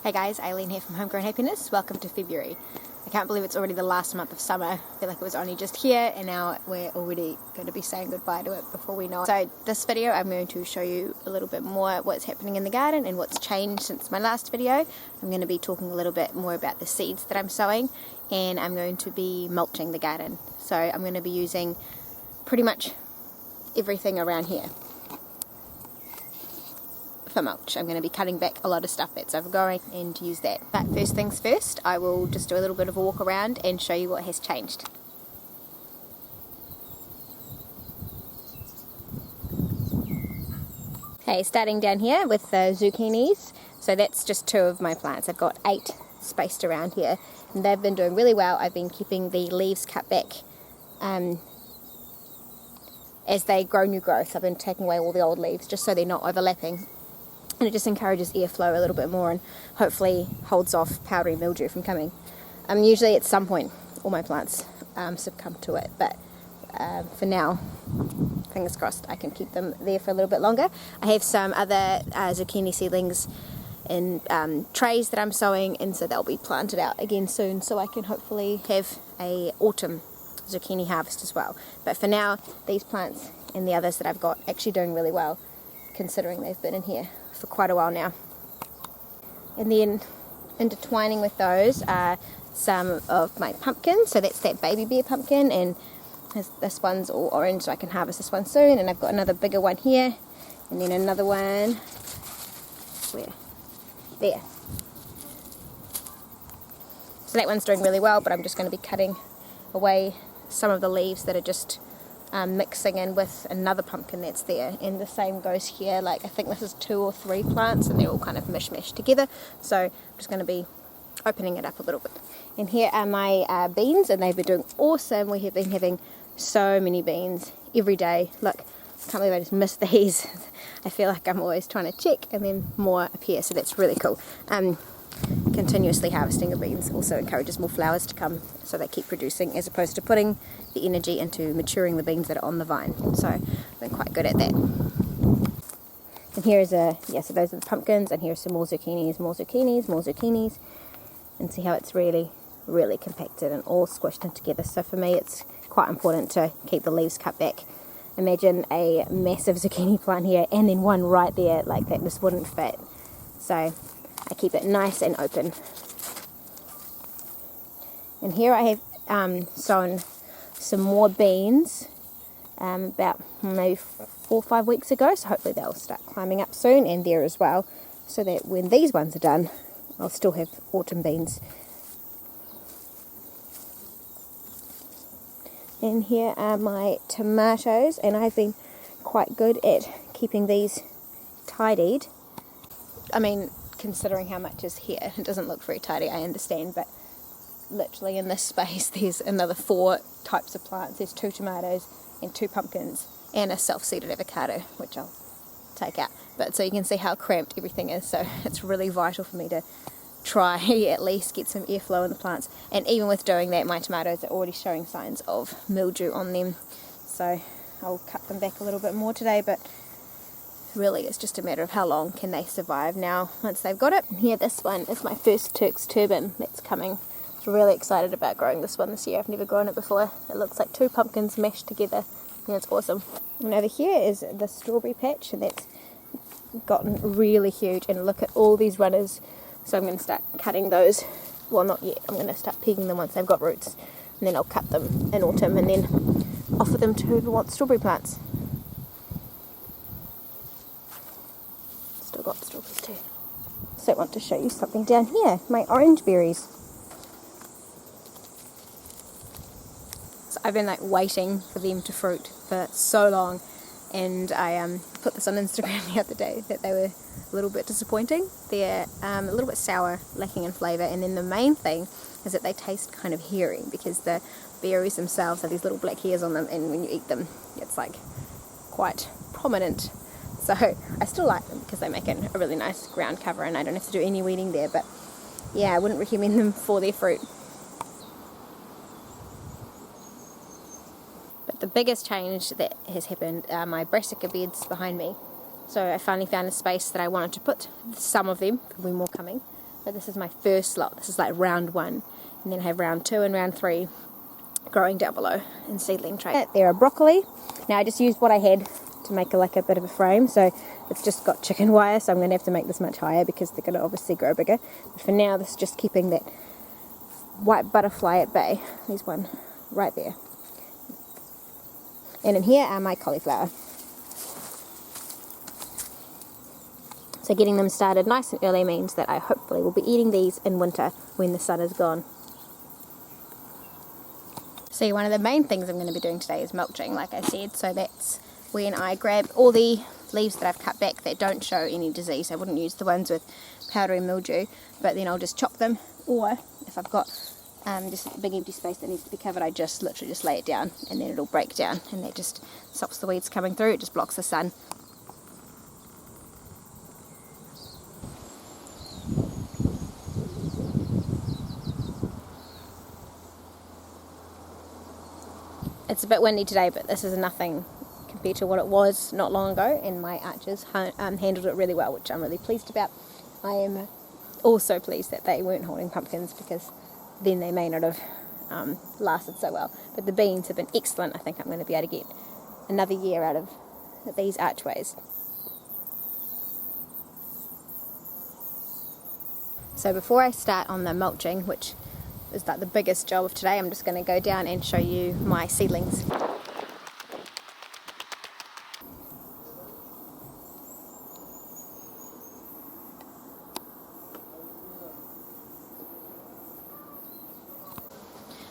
Hey guys, Aileen here from Homegrown Happiness. Welcome to February. I can't believe it's already the last month of summer. I feel like it was only just here and now we're already going to be saying goodbye to it before we know it. So this video I'm going to show you a little bit more what's happening in the garden and what's changed since my last video. I'm going to be talking a little bit more about the seeds that I'm sowing, and I'm going to be mulching the garden. So I'm going to be using pretty much everything around here for mulch. I'm going to be cutting back a lot of stuff that's overgrowing and use that. But first things first, I will just do a little bit of a walk around and show you what has changed. Okay, starting down here with the zucchinis. So that's just 2 of my plants. I've got 8 spaced around here and they've been doing really well. I've been keeping the leaves cut back as they grow new growth. I've been taking away all the old leaves just so they're not overlapping. And it just encourages airflow a little bit more and hopefully holds off powdery mildew from coming. Usually at some point all my plants succumb to it, but for now, fingers crossed, I can keep them there for a little bit longer. I have some other zucchini seedlings in trays that I'm sowing, and so they'll be planted out again soon, so I can hopefully have a autumn zucchini harvest as well. But for now, these plants and the others that I've got actually doing really well, considering they've been in here for quite a while now. And then intertwining with those are some of my pumpkins. So that's that baby bear pumpkin, and this one's all orange, so I can harvest this one soon. And I've got another bigger one here, and then another one where? There. So that one's doing really well, but I'm just going to be cutting away some of the leaves that are just mixing in with another pumpkin that's there, and the same goes here. Like I think this is 2 or 3 plants and they're all kind of mishmashed together, so I'm just going to be opening it up a little bit. And here are my beans, and they've been doing awesome. We have been having so many beans every day. Look, I can't believe I just missed these. I feel like I'm always trying to check and then more appear, so that's really cool. Continuously harvesting of beans also encourages more flowers to come, so they keep producing, as opposed to putting the energy into maturing the beans that are on the vine. So I've been quite good at that. And here is so those are the pumpkins, and here's some more zucchinis, more zucchinis, more zucchinis, and see how it's really, really compacted and all squished in together. So for me it's quite important to keep the leaves cut back. Imagine a massive zucchini plant here and then one right there, like that just wouldn't fit. So I keep it nice and open. And here I have sown some more beans about maybe 4 or 5 weeks ago, so hopefully they'll start climbing up soon, and there as well, so that when these ones are done I'll still have autumn beans. And here are my tomatoes, and I've been quite good at keeping these tidied. I mean, considering how much is here, it doesn't look very tidy, I understand, but literally in this space there's another 4 types of plants. There's 2 tomatoes and 2 pumpkins and a self-seeded avocado, which I'll take out. But so you can see how cramped everything is, so it's really vital for me to try at least get some airflow in the plants. And even with doing that, my tomatoes are already showing signs of mildew on them, so I'll cut them back a little bit more today, but really it's just a matter of how long can they survive now once they've got it. Here, this one is my first Turk's turban that's coming. I'm really excited about growing this one this year. I've never grown it before. It looks like 2 pumpkins mashed together, and it's awesome. And over here is the strawberry patch, and that's gotten really huge, and look at all these runners. So I'm going to start cutting those. Well, not yet. I'm going to start pegging them once they've got roots, and then I'll cut them in autumn and then offer them to whoever wants strawberry plants. Still got strawberries too. So I want to show you something down here, my orange berries. So I've been like waiting for them to fruit for so long, and I put this on Instagram the other day that they were a little bit disappointing. They're a little bit sour, lacking in flavour, and then the main thing is that they taste kind of hairy, because the berries themselves have these little black hairs on them, and when you eat them it's like quite prominent. So I still like them because they make it a really nice ground cover, and I don't have to do any weeding there, but yeah, I wouldn't recommend them for their fruit. But the biggest change that has happened are my brassica beds behind me. So I finally found a space that I wanted to put some of them, there'll be more coming, But this is my first lot. This is like round 1, and then I have round 2 and round 3 growing down below in seedling trays. There are broccoli. Now I just used what I had to make like a bit of a frame, so it's just got chicken wire, so I'm going to have to make this much higher because they're going to obviously grow bigger. But for now, this is just keeping that white butterfly at bay. There's one right there. And in here are my cauliflower. So getting them started nice and early means that I hopefully will be eating these in winter when the sun is gone. So one of the main things I'm going to be doing today is mulching, like I said. So that's when I grab all the leaves that I've cut back that don't show any disease. I wouldn't use the ones with powdery mildew, but then I'll just chop them, or if I've got just a big empty space that needs to be covered, I just literally just lay it down and then it'll break down, and that just stops the weeds coming through. It just blocks the sun. It's a bit windy today, but this is nothing compared to what it was not long ago, and my archers handled it really well, which I'm really pleased about. I am also pleased that they weren't holding pumpkins, because then they may not have lasted so well. But the beans have been excellent. I think I'm going to be able to get another year out of these archways. So before I start on the mulching, which is like the biggest job of today, I'm just going to go down and show you my seedlings.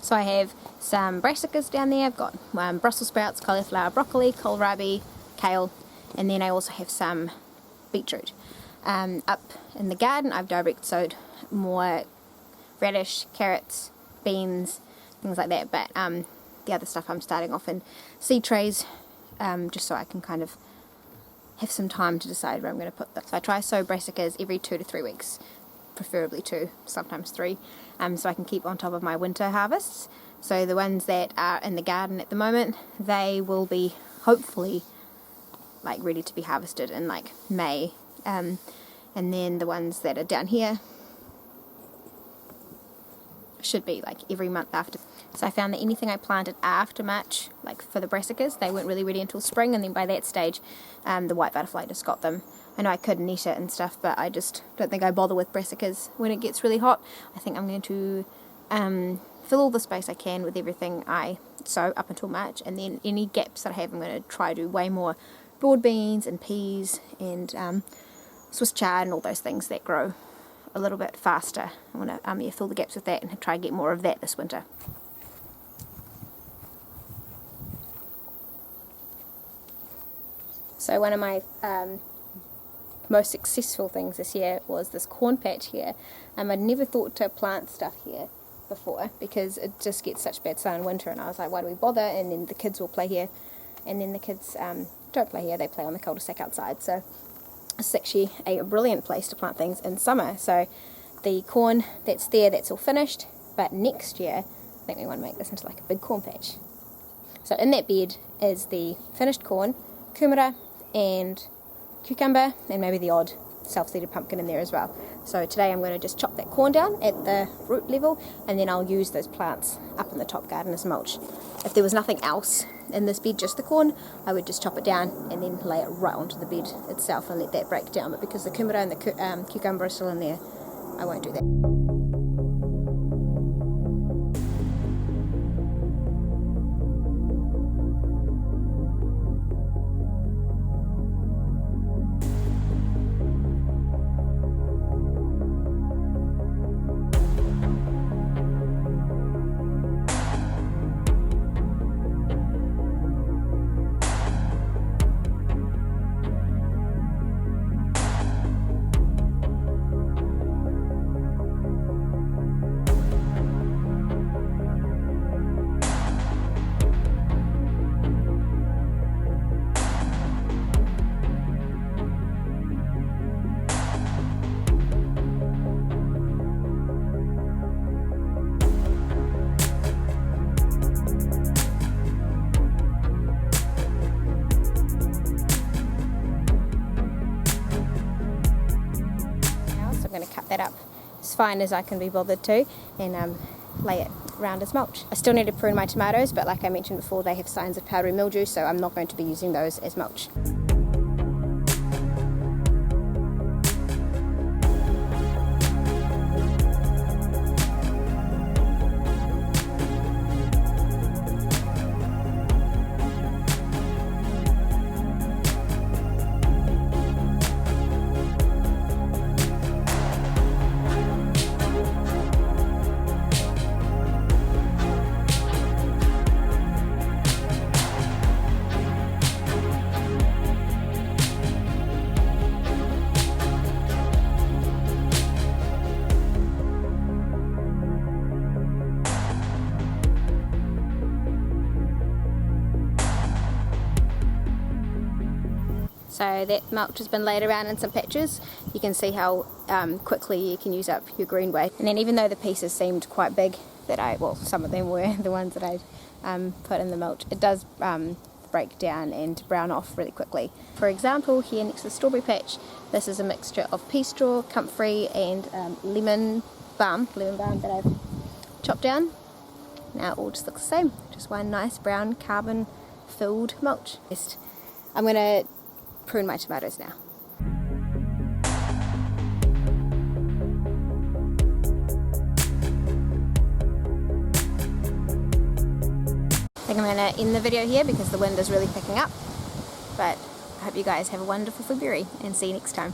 So I have some brassicas down there. I've got Brussels sprouts, cauliflower, broccoli, kohlrabi, kale, and then I also have some beetroot. Up in the garden I've direct sowed more radish, carrots, beans, things like that, but the other stuff I'm starting off in seed trays, just so I can kind of have some time to decide where I'm going to put them. So I try sow brassicas every 2 to 3 weeks, preferably 2, sometimes 3, so I can keep on top of my winter harvests. So the ones that are in the garden at the moment, they will be hopefully like ready to be harvested in like May, and then the ones that are down here should be like every month after. So I found that anything I planted after March, like for the brassicas, they weren't really ready until spring, and then by that stage the white butterfly just got them. I know I could net it and stuff, but I just don't think I bother with brassicas when it gets really hot. I think I'm going to fill all the space I can with everything I sow up until March, and then any gaps that I have I'm going to try to do way more broad beans and peas and Swiss chard and all those things that grow a little bit faster. I want to fill the gaps with that and try and get more of that this winter. So one of my most successful things this year was this corn patch here. I'd never thought to plant stuff here before because it just gets such bad sun in winter, and I was like, why do we bother? And then the kids will play here, and then the kids don't play here, they play on the cul-de-sac outside. So it's actually a brilliant place to plant things in summer. So the corn that's there, that's all finished, but next year I think we want to make this into like a big corn patch. So in that bed is the finished corn, kumara and cucumber, and maybe the odd self-seeded pumpkin in there as well. So today I'm going to just chop that corn down at the root level, and then I'll use those plants up in the top garden as mulch. If there was nothing else in this bed, just the corn, I would just chop it down and then lay it right onto the bed itself and let that break down. But because the kumara and the cucumber are still in there, I won't do that. fine as I can be bothered to, and lay it around as mulch. I still need to prune my tomatoes, but like I mentioned before, they have signs of powdery mildew, so I'm not going to be using those as mulch. So that mulch has been laid around in some patches. You can see how quickly you can use up your greenway. And then even though the pieces seemed quite big, some of them were the ones that I put in the mulch, it does break down and brown off really quickly. For example, here next to the strawberry patch, this is a mixture of pea straw, comfrey and lemon balm that I've chopped down. Now it all just looks the same, just one nice brown carbon filled mulch. I'm going to prune my tomatoes now. I think I'm going to end the video here because the wind is really picking up, but I hope you guys have a wonderful February and see you next time.